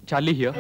Charlie here.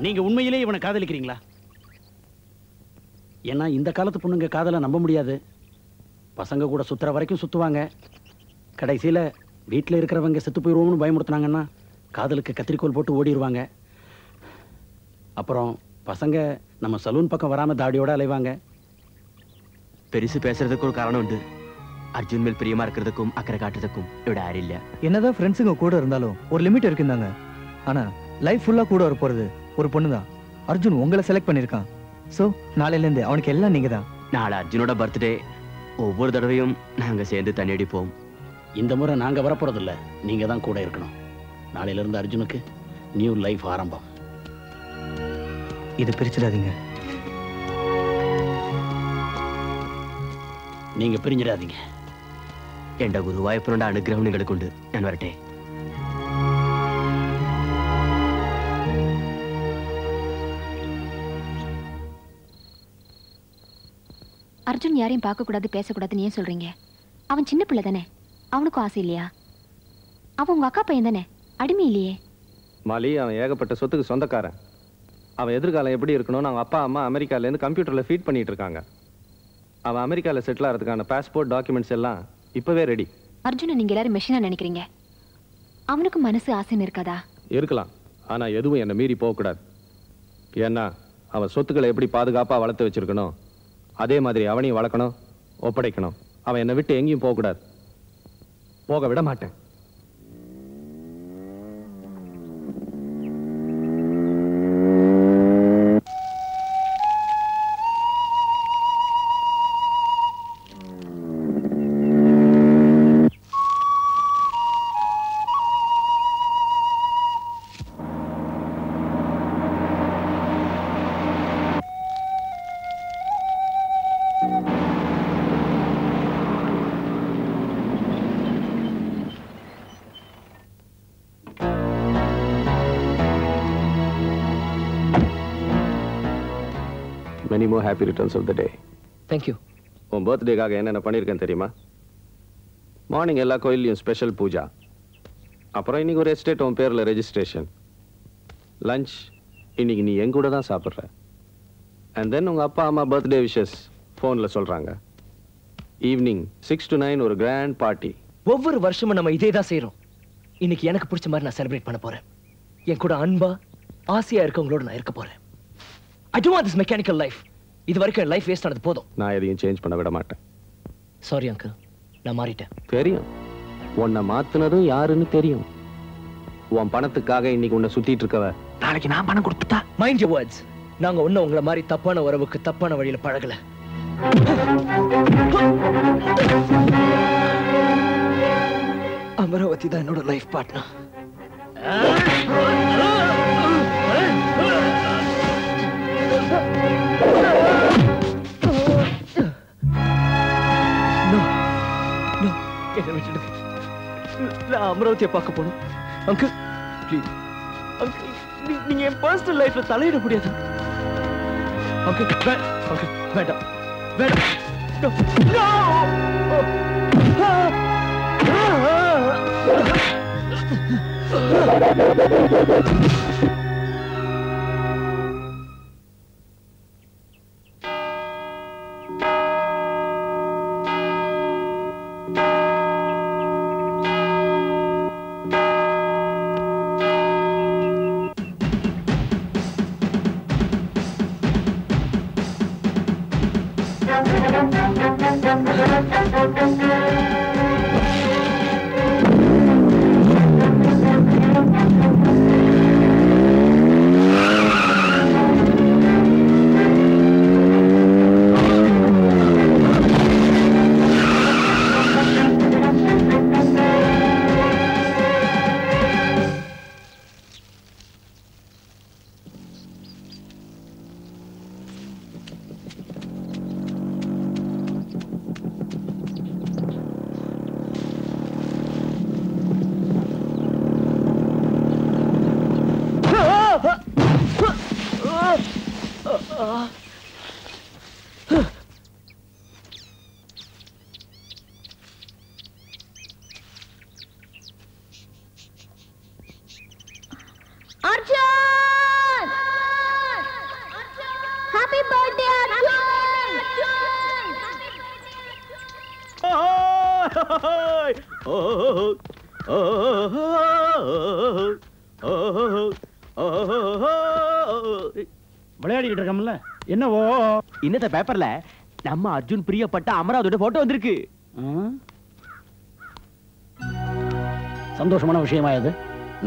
நீங்க உண்மையிலே இவனை காதலிக்கிறீங்களா? ஏன்னா இந்த காலத்து பொண்ணுங்க காதலை நம்ப முடியாது. பசங்க கூட சுத்துற வரைக்கும் சுத்துவாங்க. கடைசியில வீட்டில் இருக்கிறவங்க செத்து போயிடுவோம்னு பயமுறுத்தினாங்கன்னா காதலுக்கு கத்திரிக்கோல் போட்டு ஓடிடுவாங்க. அப்புறம் பசங்க நம்ம சலூன் பக்கம் வராம தாடியோட அலைவாங்க. பெருசு பேசுறதுக்கு ஒரு காரணம் உண்டு. அர்ஜுன் மேல் பிரியமா இருக்கிறதுக்கும் அக்கறை காட்டுறதுக்கும் இவட யாரும் இல்ல. என்னதான் ஃப்ரெண்ட்ஸுங்க கூட இருந்தாலும் ஒரு லிமிட் இருக்குந்தாங்க. ஆனா லைஃப் ஃபுல்லா கூட வர போறது ஒரு பொண்ணுதான். அர்ஜுன் உங்களை செலக்ட் பண்ணிருக்கான். சோ நாளையில இருந்து அவனுக்கு எல்லாம் நீங்க தான். நாளை அர்ஜுனோட பர்த்டே. ஒவ்வொரு தடவையும் நாங்க சேர்ந்து தண்ணி அடிப்போம். இந்த முறை நாங்க வரப்போறதில்ல, நீங்க தான் கூட இருக்கணும். நாளையில இருந்து அர்ஜுனுக்கு நியூ லைஃப் ஆரம்பம். இது பிரிச்சிடாதீங்க. நீங்க பிரிஞ்சிடாதீங்க. എന്റെ ഗുരുവായൂരപ്പനുടെ അനുഗ്രഹം നിങ്ങൾക്കുണ്ട്. ഞാൻ വരട്ടെ. அர்ஜுன் யாரையும் பார்க்க கூடாது பேசக்கூடாதுன்னு ஏன் சொல்றீங்க? அவன் சின்ன பிள்ளை தானே, அவனுக்கும் ஆசை இல்லையா? அவன் உங்க அக்கா பையன் தானே, அடிமை இல்லையே. மாலி அவன் ஏகப்பட்ட சொத்துக்கு சொந்தக்காரன். அவன் எதிர்காலம் எப்படி இருக்கணும்னு அவங்க அப்பா அம்மா அமெரிக்காலேருந்து கம்ப்யூட்டரில் ஃபீட் பண்ணிட்டு இருக்காங்க. அவன் அமெரிக்காவில் செட்டில் ஆகிறதுக்கான பாஸ்போர்ட் டாக்குமெண்ட்ஸ் எல்லாம் இப்போவே ரெடி. அர்ஜுனை நீங்க எல்லாரும் மெஷினா நினைக்கிறீங்க. அவனுக்கு மனசு ஆசைன்னு இருக்காதா? இருக்கலாம், ஆனால் எதுவும் என்னை மீறி போகக்கூடாது. ஏன்னா அவன் சொத்துக்களை எப்படி பாதுகாப்பாக வளர்த்து வச்சிருக்கணும், அதே மாதிரி அவனையும் வளர்க்கணும், ஒப்படைக்கணும். அவன் என்னை விட்டு எங்கேயும் போகக்கூடாது. போக விட மாட்டேன். Many more happy returns of the day. Thank you. உன் பர்த்டேக்காக என்னென்ன பண்ணியிருக்கேன் தெரியுமா? மார்னிங் எல்லா கோயிலையும் ஸ்பெஷல் பூஜா. அப்புறம் இன்னைக்கு ஒரு எஸ்டேட் உன் பேரில் ரெஜிஸ்ட்ரேஷன். லஞ்ச் இன்னைக்கு நீ என் கூட தான் சாப்பிட்ற. அண்ட் தென் உங்கள் அப்பா அம்மா பர்த்டே விஷஸ் ஃபோனில் சொல்கிறாங்க. ஈவினிங் 6 to 9 ஒரு கிராண்ட் பார்ட்டி. ஒவ்வொரு வருஷமும் நம்ம இதே தான் செய்யறோம். இன்னைக்கு எனக்கு பிடிச்ச மாதிரி நான் செலிப்ரேட் பண்ண போறேன். என் கூட அன்பா ஆசையா இருக்கவங்களோட நான் இருக்க போறேன். I don't want this mechanical life. இது வரைக்கும் லைஃப் வேஸ்ட் ஆனது போதும். நான் எதையும் சேஞ்ச் பண்ண விட மாட்டேன். சாரி அங்கிள், நான் மாறிட்டேன். தெரியும், உன்னை மாத்துனதும் யாருன்னு தெரியும். உன் பணத்துக்காக இன்னைக்கு உன்னை சுத்திட்டு இருக்கவ நாளைக்கு நான் பணம் கொடுத்துட்டா. Mind your words. நாங்க ஒன்னும் உங்களை மாதிரி தப்பான உறவுக்கு தப்பான வழியில பழகல. அமராவதி தான் என்னோட லைஃப் பார்ட்னர். நான் அமராவதியை பார்க்க போனோம். அங்கிள் ப்ளீஸ், அங்கிள் நீங்க என் பர்சனல் லைஃப்ல தலையிட முடியாது. அங்கிள் அங்கிள் வேண்டாம் வேண்டாம். விளையாடிக்கிட்டு இருக்கோம்ல என்னவோ இன்னத்த பேப்பர்ல நம்ம அர்ஜுன் பிரியப்பட்ட அமராவதியோட போட்டோ வந்திருக்கு. சந்தோஷமான விஷயமா இது?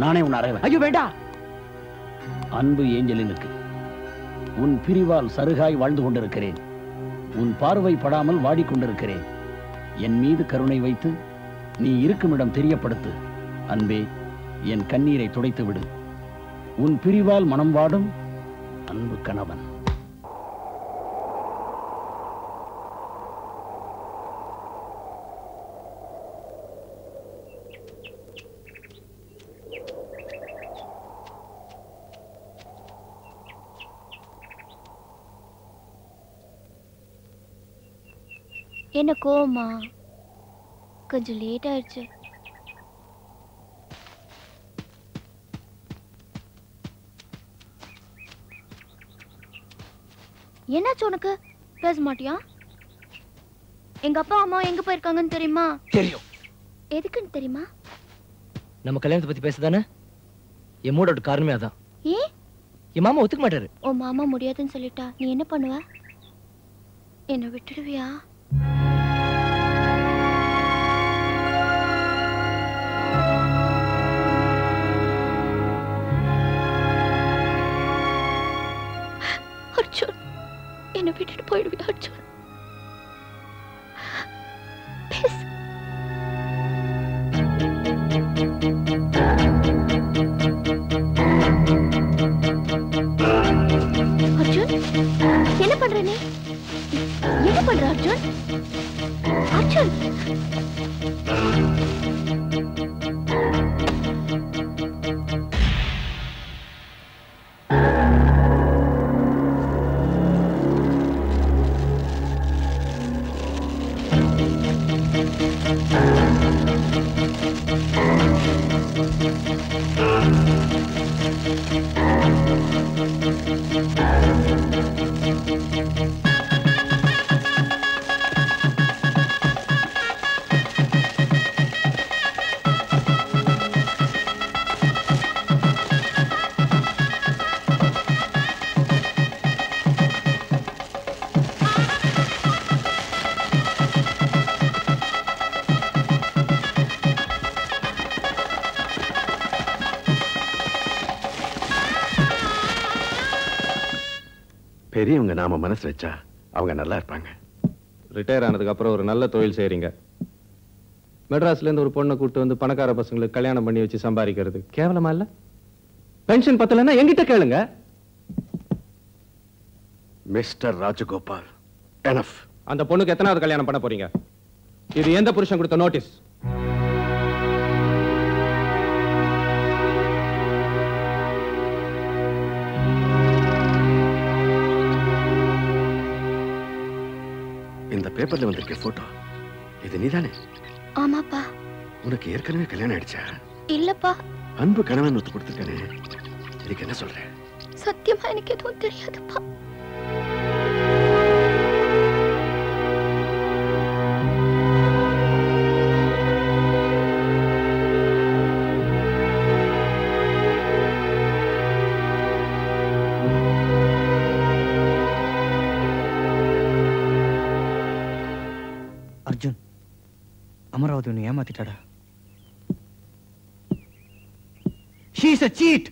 நானே உன்னை அறைவேன். ஐயோ வேண்டாம். அன்பு ஏஞ்சலினுக்கு உன் பிரிவால் சருகாய் வாழ்ந்து கொண்டிருக்கிறேன். உன் பார்வை படாமல் வாடிக்கொண்டிருக்கிறேன். என் மீது கருணை வைத்து நீ இருக்கும் இடம் தெரியப்படுத்து. அன்பே, என் கண்ணீரை துடைத்து விடு. உன் பிரிவால் மனம் வாடும் அன்பு கணவன். என்ன கோவமா? கொஞ்சம் லேட் ஆயிடுச்சு. என்னாச்சு உனக்கு? பேச மாட்டியா? எங்க அப்பா அம்மா எங்க போயிருக்காங்கன்னு தெரியுமா? தெரியும். எதுக்குன்னு தெரியுமா? நம்ம கல்யாணத்தை பத்தி பேசுதானே? என் மூடோட காரணமே அதான். ஏன்? என் மாமா ஒத்துக்க மாட்டாரு. உன் மாமா முடியாதுன்னு சொல்லிட்டா நீ என்ன பண்ணுவ? என்ன விட்டுடுவியா? அர்ஜுன், என்ன விட்டுட்டு போயிடுவியா அர்ஜுன்? பேசு. அர்ஜுன், என்ன பண்ற நீ? என்ன பண்ற அர்ஜுன்? அர்ஜுன், பெரியவங்க நாம மனசு வச்சா அவங்க நல்லா இருப்பாங்க. ரிட்டையர் ஆனதுக்கு அப்புறம் ஒரு நல்ல தொழில் செய்றீங்க. மெட்ராஸ்ல இருந்து ஒரு பொண்ணை கூட்டு வந்து பணக்கார பசங்களுக்கு கல்யாணம் பண்ணி வச்சு சம்பாதிக்கிறது கேவலமா இல்ல? பென்ஷன் பத்தலன்னா என்கிட்ட கேளுங்க. Mister Rajagopal, enough. அந்த பொண்ணுக்கு எத்தனாவது கல்யாணம் பண்ண போறீங்க? இது எந்த புருஷன் கொடுத்த நோட்டீஸ்? இந்த பேப்பர்ல வந்திருக்க போட்டோ இது நீதானே? ஆமாப்பா. உனக்கு ஏற்கனவே கல்யாணம் ஆயிடுச்சா? இல்லப்பா, அன்பு கணவன் ஒத்து கொடுத்துருக்கானே, இதுக்கு என்ன சொல்ற? சத்தியமா எனக்கு எதுவும் தெரியாதுப்பா. அர்ஜுன், அமராவதி உன்னை ஏமாத்திட்டாடா. She is a cheat.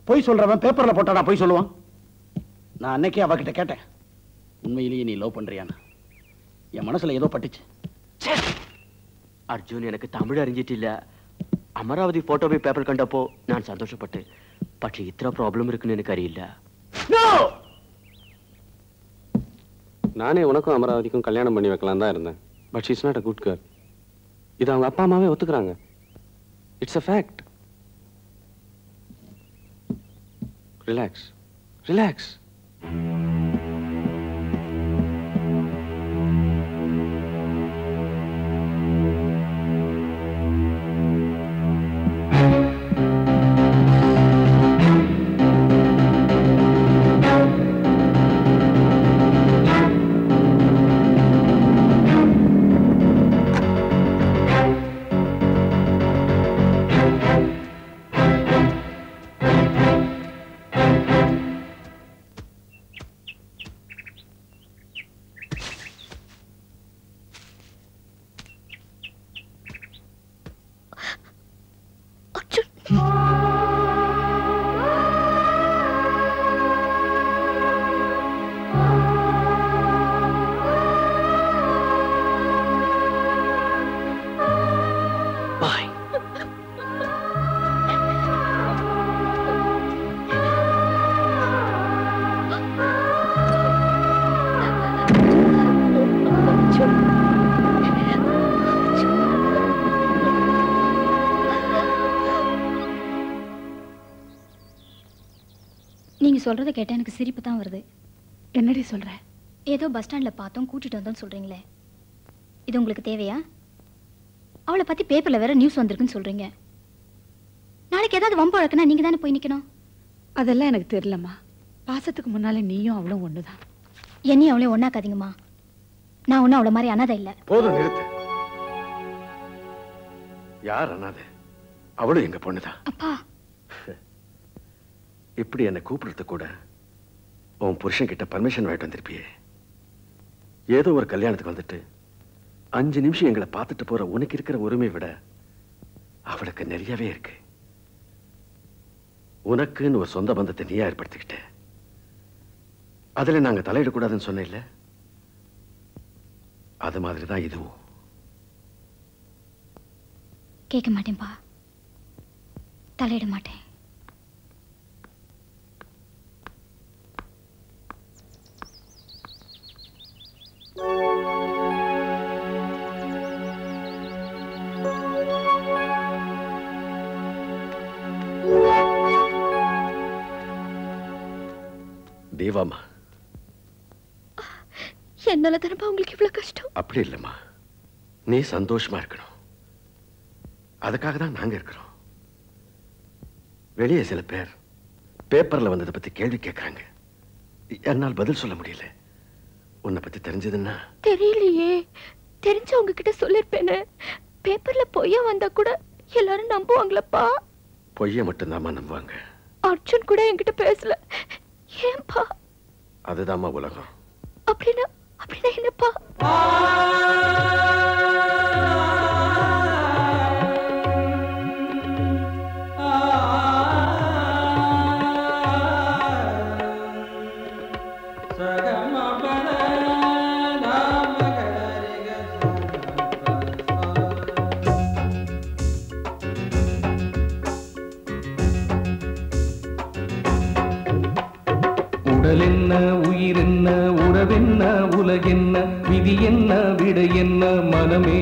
பொய் சொல்றவன் பேப்பர்ல போட்டாடா பொய் சொல்லுவான். நான் அன்னைக்கே அவகிட்ட கேட்டேன், உண்மையிலேயே நீ லவ் பண்றியான்னு. என் மனசுல ஏதோ பட்டுச்சு. அர்ஜுன் எனக்கு தமிழ் அறிஞ்சிட்டில்ல. அமராவதி போட்டோவை பேப்பர் கண்டப்போ நான் சந்தோஷப்பட்டு, പക്ഷേ இத்தனை ப்ராப்ளம் இருக்குன்னு எனக்கு அறியில்ல. நானே உனக்கும் அமராவதிக்கும் கல்யாணம் பண்ணி வைக்கலாம் தான் இருந்தேன். But she is not a good girl. இது அவங்க அப்பா அம்மாவே ஒத்துக்கிறாங்க. It's a fact. Relax, relax. நீங்க சொல்றதை கேட்டா எனக்கு சிரிப்பு தான் வருது. என்னடி சொல்ற? ஏதோ பஸ் ஸ்டாண்ட்ல பார்த்தோம் கூட்டிட்டு வந்தோம்னு சொல்றீங்களே, இது உங்களுக்கு தேவையா? அவளை பத்தி பேப்பர்ல வேற நியூஸ் வந்திருக்குன்னு சொல்றீங்க. நாளைக்கு ஏதாவது வம்பு வழக்குனா நீங்க தானே போய் நிக்கணும். அதெல்லாம் எனக்கு தெரியலம்மா. பாசத்துக்கு முன்னால நீயும் அவளும் ஒண்ணுதான். என்னையும் அவளையும் ஒண்ணாக்காதீங்கம்மா. நான் ஒன்னும் அவளை மாதிரி அனாதை இல்ல. போதும், நிறுத்து. யார் அனாதை? அவளும் எங்க பொண்ணுதான். அப்பா, இப்படி என்னை கூப்பிடுறது கூட உன் புருஷன் கிட்ட பர்மிஷன் வாங்கிட்டு வந்திருப்பியே. ஏதோ ஒரு கல்யாணத்துக்கு வந்துட்டு 5 நிமிஷம் எங்களை பார்த்துட்டு போற உனக்கு இருக்கிற உரிமை விட அவளுக்கு நிறையவே இருக்கு. உனக்குன்னு ஒரு சொந்த பந்தத்தை நீயா ஏற்படுத்திக்கிட்ட. அதுல நாங்க தலையிடக்கூடாதுன்னு சொன்ன இல்ல, அது மாதிரிதான் இதுவும். கேட்க மாட்டேன்பா, தலையிட மாட்டேன். தேவாமா, என்னால தானப்பா உங்களுக்கு இவ்வளவு கஷ்டம். அப்படி இல்லம்மா, நீ சந்தோஷமா இருக்கணும். அதுக்காக தான் நாங்க இருக்கிறோம். வெளியே சில பேர் பேப்பர்ல வந்ததை பத்தி கேள்வி கேட்கறாங்க. என்னால் பதில் சொல்ல முடியல. உன்னை பத்தி தெரிஞ்சதுன்னா? தெரியலையே. தெரிஞ்சவங்க கிட்ட சொல்லிருப்பேனே. பேப்பர்ல பொய்யா வந்தா கூட எல்லாரும் நம்புவாங்களப்பா. பொய்ய மட்டும்தாம்மா நம்புவாங்க. அர்ஜுன் கூட என்கிட்ட பேசல. ஏன்பா? அதுதாம்மா உலகம். அப்படின்னா அப்படின்னா என்னப்பா? உடல் என்ன, உயிர் என்ன, உறவென்ன, உலகென்ன, விதி என்ன, விடை என்ன, மனமே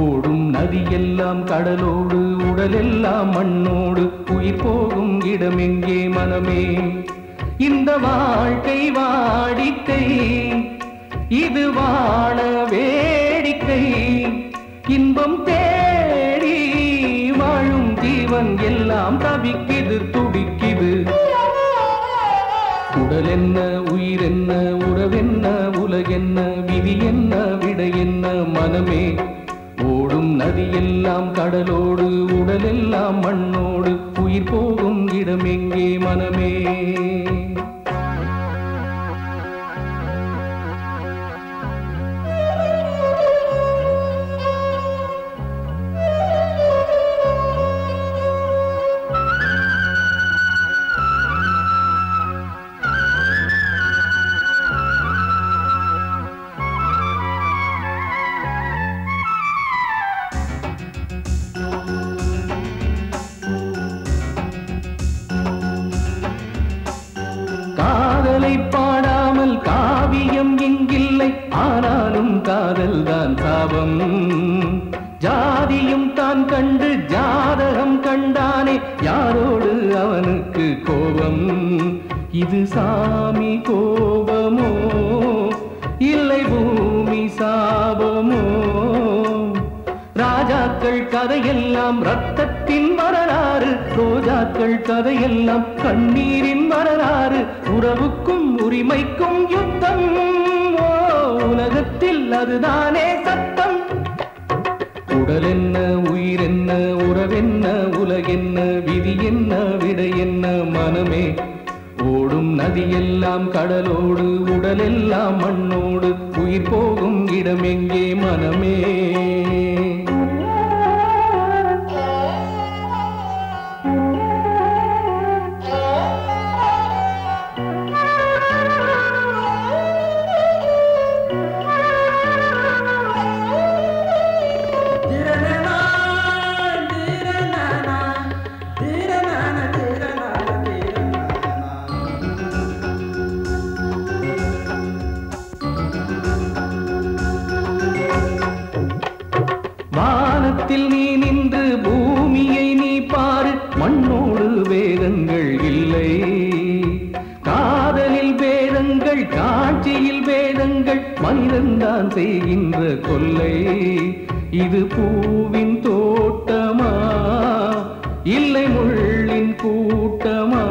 ஓடும் நதியெல்லாம் கடலோடு, உடலெல்லாம் மண்ணோடு, உயிர் போகும் இடமெங்கே மனமே. இந்த வாழ்க்கை வாடிக்கை, இது வாழ வேடிக்கை, இன்பம் தேடி எல்லாம் தவிக்குது துடிக்குது. உடல் என்ன, உயிர் என்ன, உறவென்ன, உலகென்ன, விதி என்ன, விடை என்ன மனமே. ஓடும் நதியெல்லாம் கடலோடு, உடலெல்லாம் மண்ணோடு, உயிர் போகும் இடம் எங்கே மனமே. பாடாமல் காவியம் இங்கில்லை, ஆனாலும் காதல் தான் சாபம். ஜாதியும் தான் கண்டு ஜாதகம் கண்டானே, யாரோடு அவனுக்கு கோபம். இது சாமி கோபமோ இல்லை பூமி சாபமோ. ராஜாக்கள் கதையெல்லாம் ரத்தத்தின் வரலாறு, ரோஜாக்கள் கதையெல்லாம் கண்ணீரின் வரலாறு. உறவுக்கும் உரிமைக்கும் யுத்தம், உலகத்தில் அதுதானே சட்டம். உடல் என்ன, உயிர் என்ன, உறவென்ன, உலகென்ன, விதி என்ன, விடை என்ன மனமே. ஓடும் நதியெல்லாம் கடலோடு, உடலெல்லாம் மண்ணோடு, உயிர் போகும் இடம் எங்கே மனமே. வானத்தில் நீ நின்று பூமியை நீ பாரு, மண்ணோடு வேதங்கள் இல்லை. காதலில் வேதங்கள், காட்சியில் வேதங்கள், மனிதன்தான் செய்கின்ற கொல்லை. இது பூவின் தோட்டமா இல்லை முள்ளின் கூட்டமா.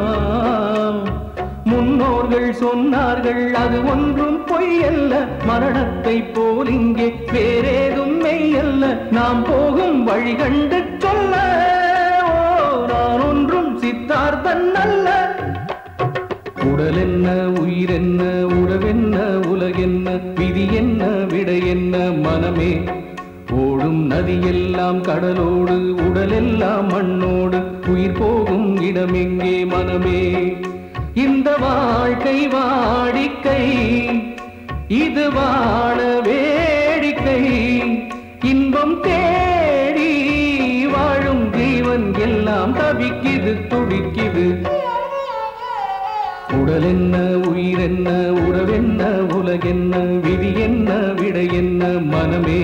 முன்னோர்கள் சொன்னார்கள் அது ஒன்றும் பொய்யல்ல, மரணத்தை போல் இங்கே வேறேதும் மெய்யல்ல. நாம் போகும் வழி கண்டு சொல்ல, நான் ஒன்றும் சித்தார்த்தன் அல்ல. உடல் என்ன, உயிர் என்ன, உறவென்ன, உலகென்ன, விதி என்ன, விடை என்ன மனமே. ஓடும் நதியெல்லாம் கடலோடு, உடலெல்லாம் மண்ணோடு, உயிர் போகும் இடம் எங்கே மனமே. இந்த வாழ்க்கை வாடிக்கை, இது வாழ வேடிக்கை. இன்பம் தேடி வாழும் ஜீவன் எல்லாம் தவிக்குது துடிக்குது. உடல் என்ன, உயிர் என்ன, உறவென்ன, உலகென்ன, விதி என்ன, விடை என்ன மனமே.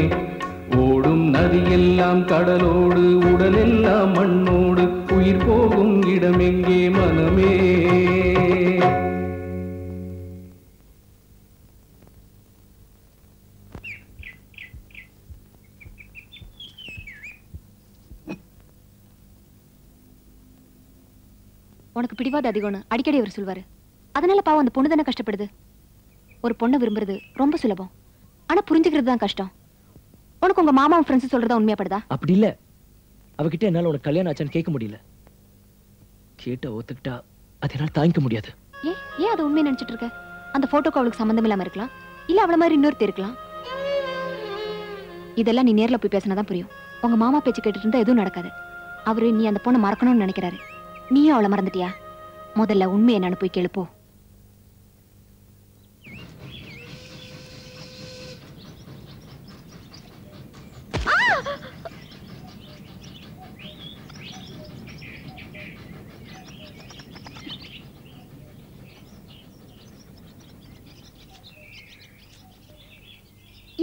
ஓடும் நதியெல்லாம் கடலோடு, உடலெல்லாம் மண்ணோடு, உயிர் போகும் இடம் எங்கே மனமே. உனக்கு பிடிவாத அதிகம்னு அடிக்கடி அவர் சொல்வாரு. அதனால பாவம் அந்த பொண்ணு தானே கஷ்டப்படுது. ஒரு பொண்ணை விரும்புறது ரொம்ப சுலபம், ஆனா புரிஞ்சுக்கிறது தான் கஷ்டம். உனக்கு உங்க மாமா ஃப்ரெண்ட்ஸ் சொல்றதா உண்மையாப்படுதா? அப்படி இல்ல, அவகிட்ட என்னால உனக்கு கல்யாணம் ஆச்சான்னு கேட்க முடியல. கேட்ட ஒத்துக்கிட்டா அது என்னால தாங்கிக்க முடியாது. ஏன் அதை உண்மையை நினைச்சிட்டு இருக்க? அந்த போட்டோக்கு அவளுக்கு சம்பந்தம் இல்லாம இருக்கலாம், இல்ல அவள மாதிரி இன்னொருத்தர் இருக்கலாம். இதெல்லாம் நீ நேர்ல போய் பேசினாதான் புரியும். உங்க மாமா பேச்சு கேட்டுட்டு இருந்தா எதுவும் நடக்காது. அவரு நீ அந்த பொண்ணை மறக்கணும்னு நினைக்கிறாரு. நீயும் அவளை மறந்துட்டியா? முதல்ல உண்மை என்னன்னு போய் கேளுப்போ.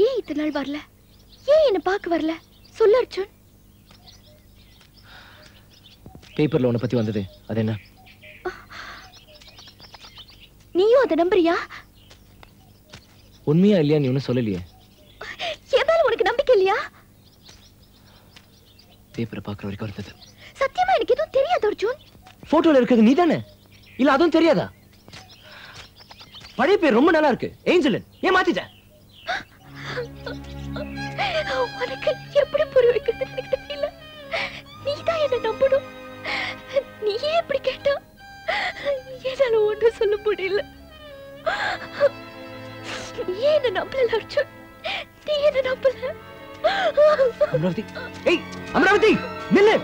ஏன் இத்தனை நாள் வரல? ஏன் என்ன பார்க்க வரல? சொல்லு அர்ஜுன். பேப்பர்ல உன்னை பத்தி வந்தது அது என்ன? நீயும் அதை நம்புறியா? உண்மையா இல்லையா நீ ஒன்னும் சொல்லலையே. என் மேல உனக்கு நம்பிக்கை இல்லையா? பேப்பரை பாக்குற வரைக்கும் இருந்தது. சத்தியமா எனக்கு எதுவும் தெரியாது. அது அர்ஜுன்? போட்டோல இருக்கிறது நீதானே? இல்ல அதுவும் தெரியாதா? பழைய பேர் ரொம்ப நல்லா இருக்கு, ஏஞ்சலின். ஏன் மாத்திட்ட? உனக்கு எப்படி புரிய வைக்கிறது எனக்கு தெரியல. நீதான் என்ன நம்பணும். நீ ஏன் இப்படி கேட்டா? என்னால ஒன்றும் சொல்ல முடியல. ஏன் என்ன நம்பல அர்ஜுன்? நீ என்ன நம்பல? அமராவதி, ஏய் அமராவதி, நில்லு.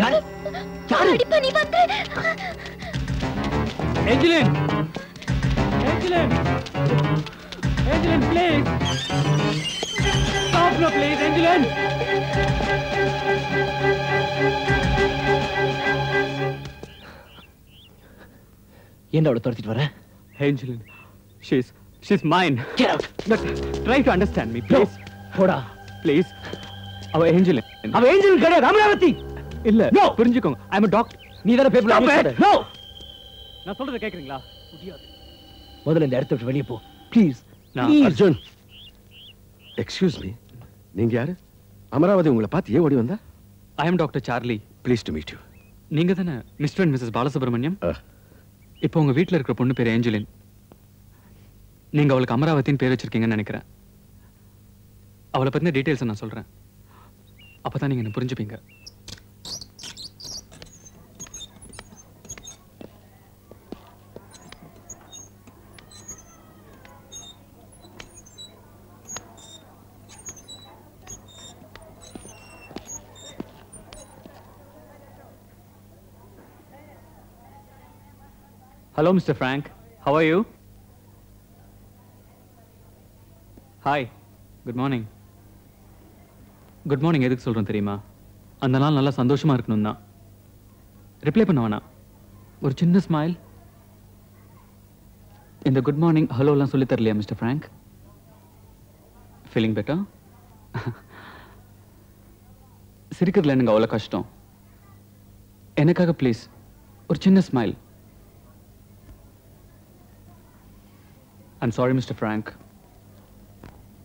யாரு யாரு அடிப்பா நீ வந்து? Angeline, Angeline, Angeline, please stop no, please Angeline. என்ன அவளை துரத்திட்டு வர? Angeline, she's mine. Get out. But try to understand me, please. போடா. Please. அவ ஏஞ்சலின். அவ ஏஞ்சலின் கிடையாது, அமராவதி. இல்ல, புரிஞ்சுக்கோங்க. I am a doctor. நீ தான பேப்பர்ல அடிச்சத? நோ. நான் சொல்றத கேக்குறீங்களா? முடியாது. முதல்ல இந்த இடத்தை விட்டு வெளிய போ. ப்ளீஸ். Arjun, excuse me. நீங்க யாரு? அமராவதி உங்களை பார்த்து ஏன் ஓடி வந்தா? I am Dr. Charlie. Pleased to meet you. நீங்க தானே மிஸ்டர் அண்ட் மிஸ்ஸஸ் பாலசுப்ரமணியம்? இப்போ உங்க வீட்ல இருக்கிற பொண்ணு பேர் ஏஞ்சலின். நீங்க அவளுக்கு அமராவதின்னு பேர் வச்சிருக்கீங்கன்னு நினைக்கிறேன். அவளை பத்தின டீடைல்ஸ் நான் சொல்றேன். அப்பதான் நீங்க என்ன புரிஞ்சுப்பீங்க. Hello, Mr. Frank. How are you? Hi. Good morning. Good morning எதுக்கு சொல்றேன் தெரியுமா? அந்த நாள் நல்லா சந்தோஷமா இருக்கணும் தான். ரிப்ளை பண்ண வேணாம். ஒரு சின்ன ஸ்மைல். இந்த குட் மார்னிங் ஹலோ எல்லாம் சொல்லி தரலையா மிஸ்டர் ஃப்ராங்க்? Feeling better? சிரிக்கிறதுல எனக்கு அவ்வளோ கஷ்டம். எனக்காக ப்ளீஸ் ஒரு சின்ன smile. I'm sorry, Mr. Frank.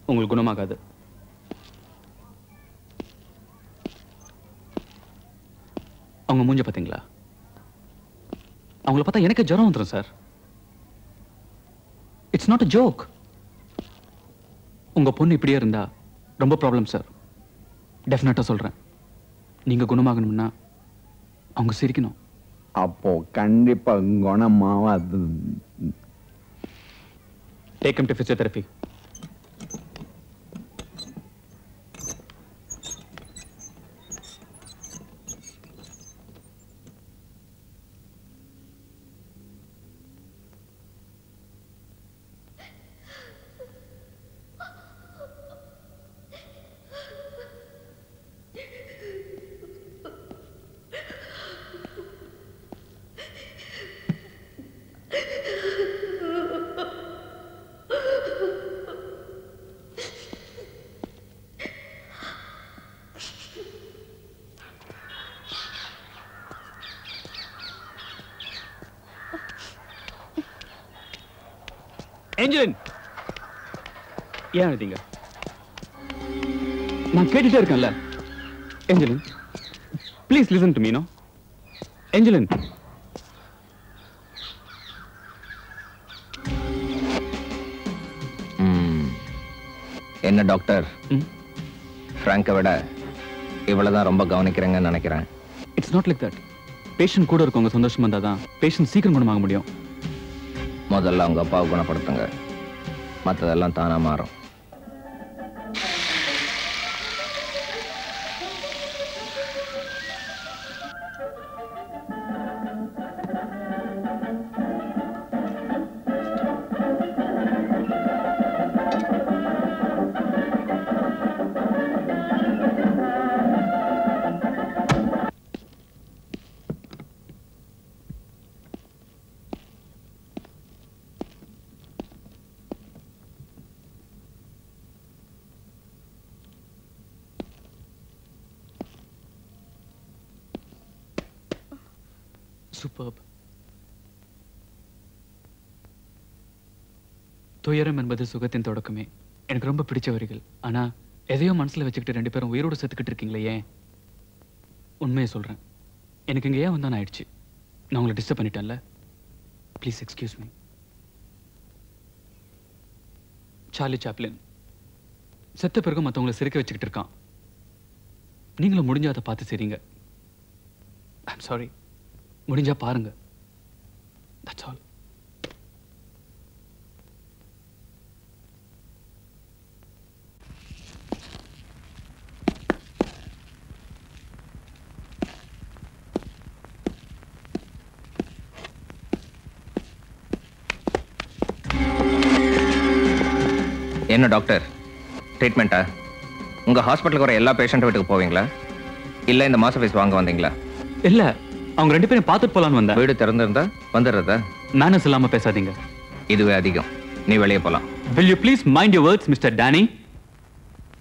உங்களுக்கு குணமாகாது. அவங்க மூஞ்ச பாத்தீங்களா? அவங்கள பார்த்தா எனக்கு ஜுரம் வந்துரும் sir. It's not a joke. உங்க பொண்ணு இப்படியே இருந்தா ரொம்ப ப்ராப்ளம் சார். டெஃபினட்டா சொல்றேன். நீங்க குணமாகணும்னா அவங்க சிரிக்கணும். அப்போ கண்டிப்பா குணமாவாது. Take him to physiotherapy. Angeline, ஏன் அழுதீங்க? நான் கேட்டுட்டே இருக்கேன்ல. Angeline, please listen to me. No Angeline. என்ன டாக்டர், ஃப்ராங்கை விட இவ்வளவுதான் ரொம்ப கவனிக்கிறேங்கன்னு நினைக்கிறேன். It's not like that. Patient கூட இருக்கவங்க சந்தோஷமா இருந்தா தான் பேஷண்ட் சீக்கிரம் குணமாக முடியும். முதல்ல அவங்க அப்பாவை குணப்படுத்துங்க, மற்றதெல்லாம் தானா மாறும். Superb. துயரம் என்பது சுகத்தின் தொடக்கமே. எனக்கு ரொம்ப பிடிச்ச வரிகள். ஆனா எதையோ மனசுல வச்சுக்கிட்டு 2 பேரும் உயிரோடு செத்துக்கிட்டு இருக்கீங்களே ஏன்? உண்மையை சொல்றேன், எனக்கு இங்க ஏன் வந்தான்னு ஆயிடுச்சு. நான் உங்களை டிஸ்டர்ப் பண்ணிட்டேன்ல, please excuse me. Charlie Chaplin செத்த பிறகு மற்றவங்களை சிரிக்க வச்சுக்கிட்டு இருக்கான். நீங்களும் முடிஞ்சா அதை பார்த்து சரிங்க. ஐம் சாரி, முடிஞ்சா பாருங்க. That's all. என்ன டாக்டர், ட்ரீட்மெண்ட்டா? உங்க ஹாஸ்பிட்டலுக்கு வர எல்லா பேஷண்ட் வீட்டுக்கு போவீங்களா, இல்ல இந்த மாச ஃபீஸ் வாங்க வந்தீங்களா? இல்ல, அவங்க 2 பேரும் பார்த்துட்டு போலான்னு வந்தேன். வீடு திறந்திருந்தா வந்துடுறதா? மேனஸ் இல்லாம பேசாதீங்க. இதுவே அதிகம். நீ வெளியே போலாம். Will you please mind your words, Mr. Danny?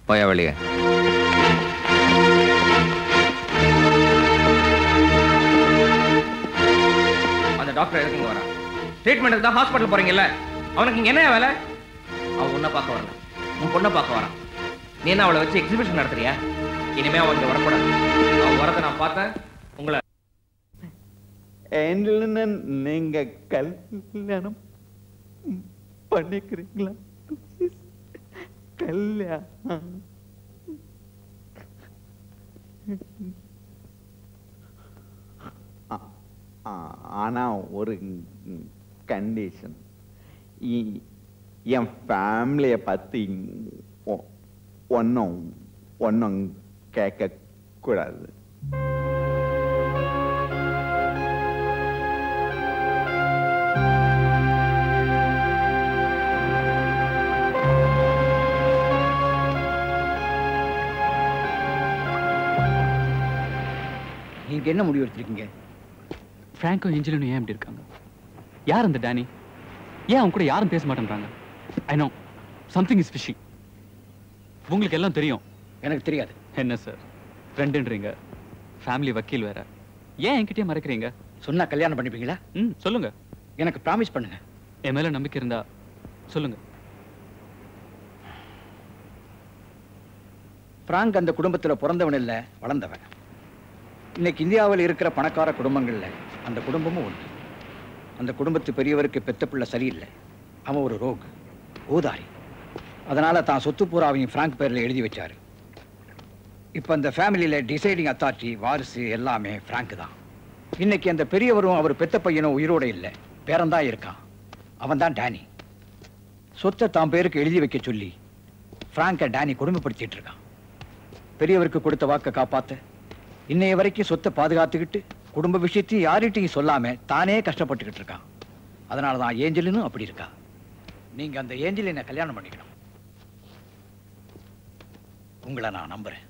போயா வெளியே. அந்த டாக்டர் எதுக்குங்க வரா? ட்ரீட்மெண்ட்டுக்கு தான் ஹாஸ்பிட்டல் போறீங்கல்ல, அவனுக்கு இங்க என்ன வேலை? அவன் உன்னை பார்க்க வரல, உன் பொண்ணை பார்க்க வரான். நீ என்ன அவளை வச்சு எக்ஸிபிஷன் நடத்துறியா? இனிமே அவன் இங்க வரக்கூடாது. அவன் வரதை நான் பார்த்தேன். உங்களை நீங்க கல்யாணம் பண்ணிக்கிறீங்களா? கல்யாணம் ஆனா ஒரு கண்டிஷன், என் ஃபேமிலியை பத்தி ஒன்னும் கேட்க கூடாது. நீங்க என்ன முடிவு எடுத்திருக்கீங்க? பிராங்கோ ஏஞ்சலினும் ஏன் இப்படி இருக்காங்க? யார் அந்த டேனி? ஏன் அவங்க கூட யாரும் பேச மாட்டேன்றாங்க? I know something is fishy. உங்களுக்கு எல்லாம் தெரியும். எனக்கு தெரியாது. என்ன சார், ஃப்ரெண்டுன்றீங்க, ஃபேமிலி வக்கீல் வேற, ஏன் என்கிட்டயே மறைக்கிறீங்க? சொன்னா கல்யாணம் பண்ணிப்பீங்களா? சொல்லுங்க. எனக்கு ப்ராமிஸ் பண்ணுங்க. என் மேல நம்பிக்கை இருந்தா சொல்லுங்க. பிராங்க் அந்த குடும்பத்துல பிறந்தவன் இல்ல, வளர்ந்தவன். இன்னைக்கு இந்தியாவில் இருக்கிற பணக்கார குடும்பங்கள்ல அந்த குடும்பமும் ஒன்று. அந்த குடும்பத்து பெரியவருக்கு பெத்த பிள்ளை சரியில்லை. அவன் ஒரு ரோக், ஊதாரி. அதனால தான் சொத்து பூராவையும் பிராங்க் பேர்ல எழுதி வச்சாரு. இப்ப அந்த ஃபேமிலியில டிசைடிங் அத்தாரிட்டி, வாரிசு எல்லாமே பிராங்க் தான். இன்னைக்கு அந்த பெரியவரும் அவர் பெத்த பையனும் உயிரோட இல்லை, பேரன்தான் இருக்கான். அவன் தான் டேனி. சொத்தை தான் பேருக்கு எழுதி வைக்க சொல்லி பிராங்கை டேனி கொடுமைப்படுத்திட்டு இருக்கான். பெரியவருக்கு கொடுத்த வாக்கை காப்பாத்த இன்னைய வரைக்கும் சொத்தை பாதுகாத்துக்கிட்டு குடும்ப விஷயத்தையும் யார்கிட்டையும் சொல்லாம தானே கஷ்டப்பட்டுக்கிட்டு இருக்கான். அதனாலதான் ஏஞ்சலினும் அப்படி இருக்கா. நீங்க அந்த ஏஞ்சலினை கல்யாணம் பண்ணிக்கணும். உங்களை நான் நம்புறேன்.